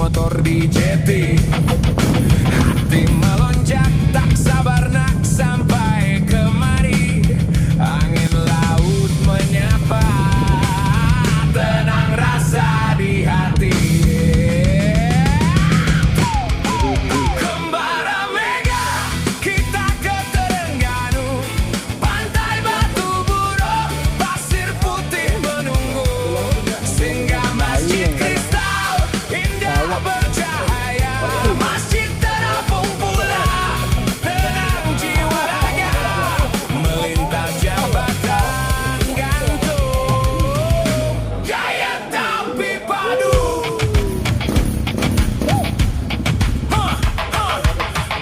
motor di jeti. Hati melonjak tak sabar nak sampai kemari. Angin laut menyapa, tenang rasa di hati. Kembara Mega, kita ke Terengganu. Pantai Batu Buruk, pasir putih menunggu. Singgah Masjid Kristal, indah bercahaya. Masjid terapung pula, tenang jiwa raga. Melintas jambatan gantung, gaya tapi padu.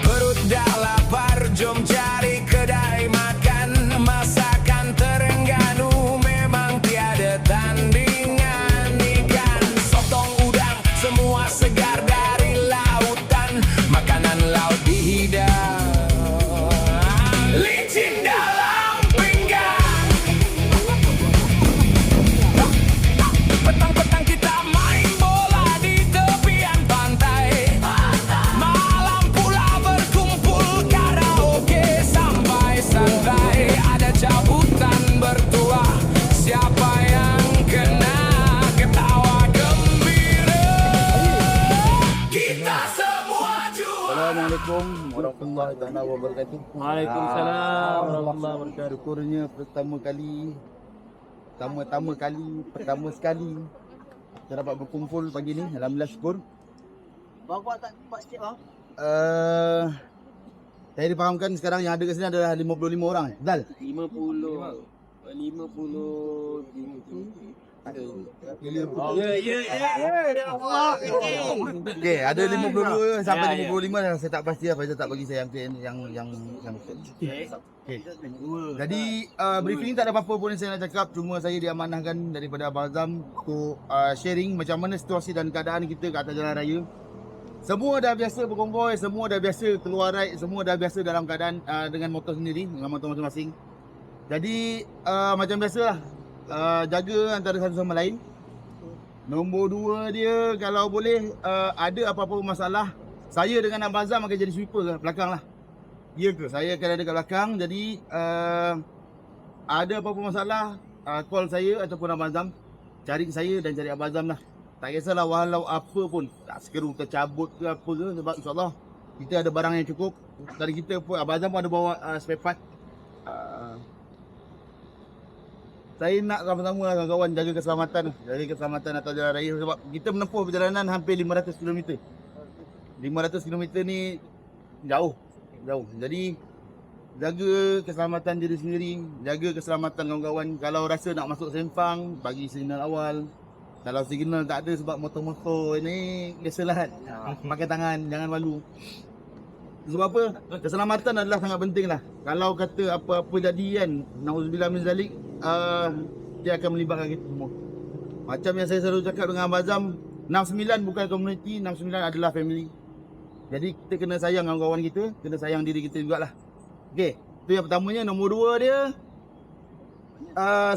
Perut dah lapar, jom cari kedai makan. Masakan Terengganu memang tiada tandingan. Ikan, sotong, udang, semua segar dari lautan. Makanan laut dihidang, licin dalam pinggan. Petang-petang kita main bola di tepian pantai. Malam pula berkumpul karaoke sampai santai. Ada cabutan bertua, siapa yang kena ketawa gembira. Kita semua juara. Assalamualaikum warahmatullahi taala wabarakatuh. Waalaikumsalam warahmatullahi wabarakatuh. Syukurnya pertama sekali kita dapat berkumpul pagi ni. Alhamdulillah syukur. Bang buat tak buat sikit bang? Saya difahamkan sekarang yang ada kat sini adalah 55 orang. Betul? 50 Okey, ada 52 sampai 55 dah. Saya tak pasti lah, Faizal tak bagi saya yang okey. Jadi briefing tak ada apa-apa pun yang saya nak cakap, cuma saya diamanahkan daripada Abang Azam untuk sharing macam mana situasi dan keadaan kita kat atas jalan raya. Semua dah biasa berkonvoi, semua dah biasa keluar ride, semua dah biasa dalam keadaan dengan motor sendiri, dengan motor masing-masing. Jadi macam biasalah, jaga antara satu sama lain. Nombor 2 dia, kalau boleh ada apa-apa masalah, saya dengan Abang Azam akan jadi sweeper kat belakang lah. Ya ke? Saya akan ada kat belakang. Jadi ada apa-apa masalah, call saya ataupun Abang Azam. Cari saya dan cari Abang Azam lah. Tak kisahlah walau apa pun, tak sekeru tercabut ke apa ke, sebab insyaAllah kita ada barang yang cukup. Dari kita pun, Abang Azam pun ada bawa spare part. Saya nak sama-sama lah kawan-kawan jaga keselamatan atas jalan raya, sebab kita menempuh perjalanan hampir 500 km. 500 km ni jauh. Jadi jaga keselamatan diri sendiri, jaga keselamatan kawan-kawan. Kalau rasa nak masuk sempang, bagi signal awal. Kalau signal tak ada sebab motor-motor ni biasalah kan. Pakai tangan, jangan malu. Sebab apa? Keselamatan adalah sangat penting lah. Kalau kata apa-apa jadi kan, na'udzubillah min zalik, dia akan melibatkan kita semua. Macam yang saya selalu cakap dengan Abang Azam, 69 bukan komuniti, 69 adalah family. Jadi kita kena sayang kawan-kawan kita, kena sayang diri kita jugalah. Okey, itu yang pertamanya. Nombor 2 dia,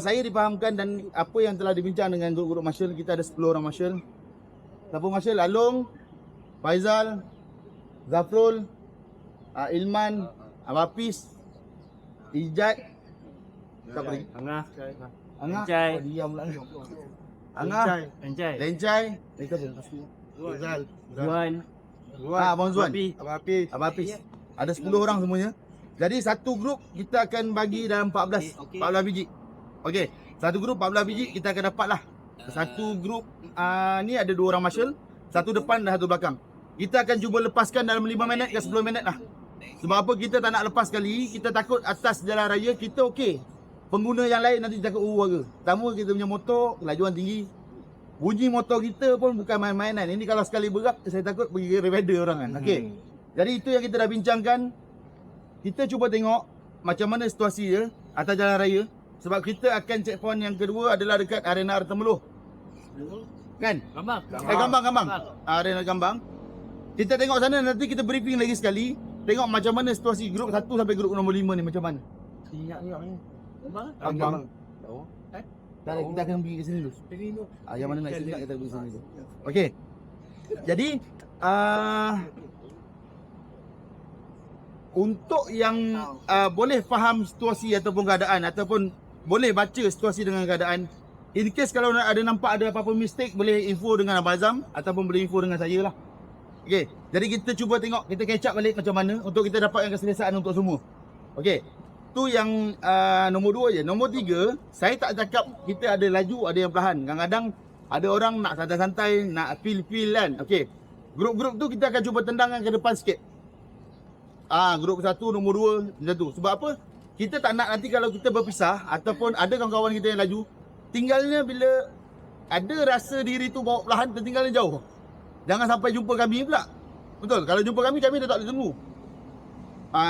saya difahamkan dan apa yang telah dibincang dengan grup-grup marshal, kita ada 10 orang marshal. Siapa marshal? Along, Faizal, Zafrul, Ilman, Abapis, Ijat, siapa lagi? Angah, Angah, Lencai. diam pula ni. Angah, Lencai, Lencai, Zuan, Abang Zuan, Abang Abapis. Ada 10 orang semuanya. Jadi satu grup kita akan bagi dalam 14 biji. Okey, satu grup 14 biji kita akan dapat lah. Satu grup ni ada 2 orang marshal, satu depan dan satu belakang. Kita akan cuba lepaskan dalam 5 minit ke 10 minit lah. Sebab apa kita tak nak lepas sekali, kita takut atas jalan raya kita okey. Pengguna yang lain nanti cakap warga. Pertama kita punya motor kelajuan tinggi. Bunyi motor kita pun bukan main-mainan. Ini kalau sekali berat saya takut pergi rider orang kan. Okey. Jadi itu yang kita dah bincangkan. Kita cuba tengok macam mana situasi dia atas jalan raya. Sebab kita akan checkpoint yang kedua adalah dekat arena Artemeluh. Kan? Gambang. Arena Gambang. Kita tengok sana, nanti kita briefing lagi sekali. Tengok macam mana situasi grup 1 sampai grup nombor 5 ni macam mana. Gambang. Tak ada, kita akan pergi ke sini dulu. Yang mana nak sini kita pergi sini dulu. Okey. Jadi untuk yang boleh faham situasi ataupun keadaan ataupun boleh baca situasi dengan keadaan, in case kalau ada nampak ada apa-apa mistake, boleh info dengan Abang Azam ataupun boleh info dengan saya lah. Okey, jadi kita cuba tengok, kita catch up balik macam mana untuk kita dapatkan keselesaan untuk semua. Okey, tu yang nombor 2 je. Nombor 3, saya tak cakap kita ada laju, ada yang perlahan. Kadang-kadang ada orang nak santai-santai, nak feel-feel kan. Okey, grup-grup tu kita akan cuba tendangkan ke depan sikit. Grup 1, nombor 2 macam tu. Sebab apa? Kita tak nak nanti kalau kita berpisah ataupun ada kawan-kawan kita yang laju, tinggalnya bila ada rasa diri tu bawa perlahan, tertinggalnya jauh. Jangan sampai jumpa kami pula. Betul? Kalau jumpa kami dah tak boleh tunggu.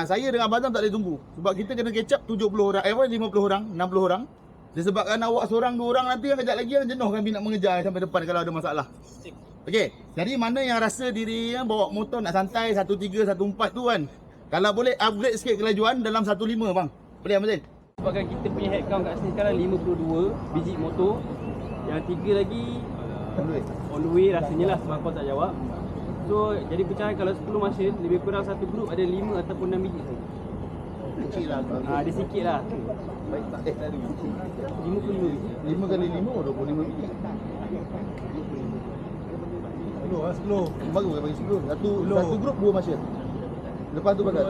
Saya dengan Abang Azam tak boleh tunggu. Sebab kita kena catch up 70 orang, 50 orang, 60 orang. Disebabkan awak seorang, 2 orang nanti kejap lagi yang jenuh kami nak mengejar sampai depan kalau ada masalah. Okey, jadi mana yang rasa diri yang bawa motor nak santai 13, 14 tu kan. Kalau boleh upgrade sikit kelajuan dalam 15 bang. Boleh Abang Zain? Sebabkan kita punya headcount kat sini sekarang 52 biji motor. Yang 3 lagi on the way rasanya lah sebab kau tak jawab. So jadi pecahan kalau 10 mesin, lebih kurang satu grup ada 5 ataupun 6 biji saja. Kecil lah. Ada sikit lah. 55 biji. 5 kali 5 25 biji. 10 bagus bagi 10. Satu grup 2 mesin. Lepas tu bagus.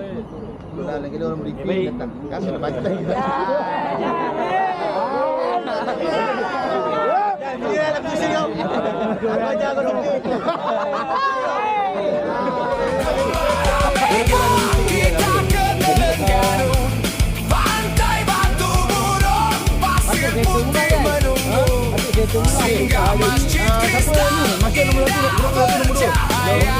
Dah lagi orang briefing datang. Kami nak pantai. Dia nak pusing kau. Ajar kau dulu. Kita ke Terengganu, pantai Batu Burung, pasir putih menunggu, singgah masjid Kristen, cahaya